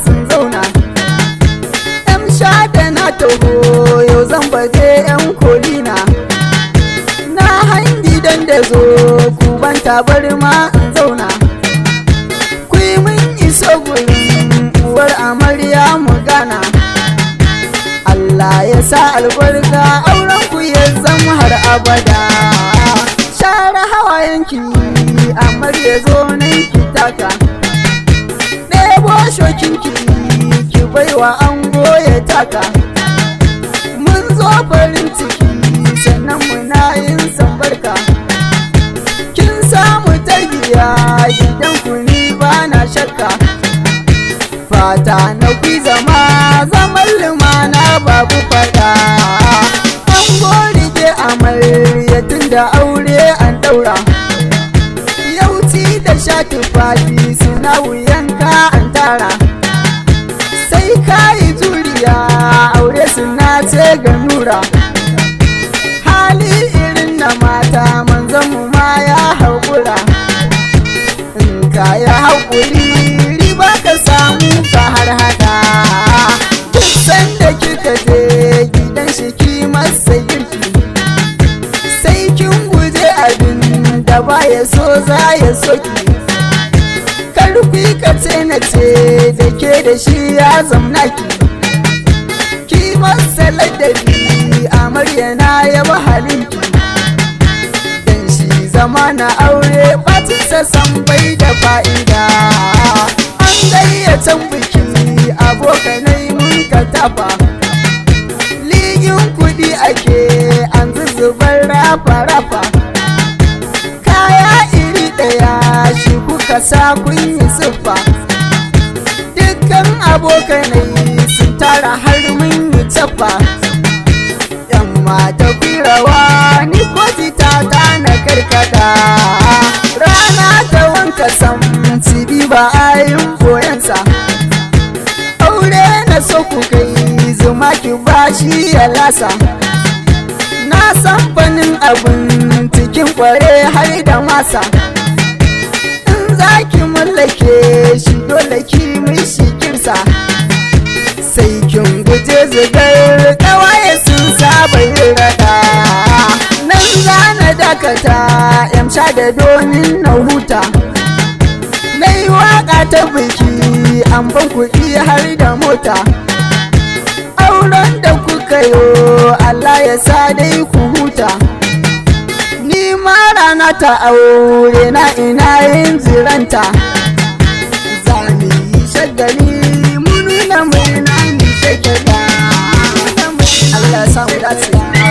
sun zauna yan shada na taho yau zan baje yan kolina na hangi dan da zo kuban tabarma in zauna ku yi min iso gurin uwar amarya mu gana Allah ya sa albarka auren ku ya zama har abada share hawayenki amarya zo nan ki taka shokinki ki baiwa ango ya taka mun zo farin ciki sannan muna yin sambarka kin samu tarbiya gidan ku ni ba na shakka fata na ku zama zaman lumana babu fada ango rike amarya tunda aure an daura yauci da sha tufafi suna wuyanka an tara sai kayi juriya aure suna ce ga nura hali irin na mata manzon mu ma ya haƙura in ka ya haƙuri riba ka samu ka har hada duk sanda kika je gidan shi ki masa girki sai kin guje abin da baya so za ya soki karfi ka ce na ce da ke da shi ya zamna ki masa ladabi amarya na yaba halinki dan shi zama na aure batinsa san bai da fa'ida an gayyatan biki abokanai mun ka tafa ligin kudi ake an zuzubar rafa-rafa shi kuka sa kun yi siffa dukkan abokanai sun tara har mun yi tafa yan mata rawa ni ko ta na karkada rana ta wanka sam cibi ba ayin koyansa aure na so ku kai zuma ki bashi ya lasa na san fanin abin cikin kware har da masa zaki mallake shi dole ki mishi kirsa sai kin guje zugar kawaye sun saba yin rada nan zana dakata yamsha da domin na huta na yi waka ta biki an ban kuɗi har da mota auren da kuka yo Allah ya sa dai ku huta rana ta aure na ina yin ziranta za mu yi shagali mu nuna mai na ni shekara Allah ya samu dace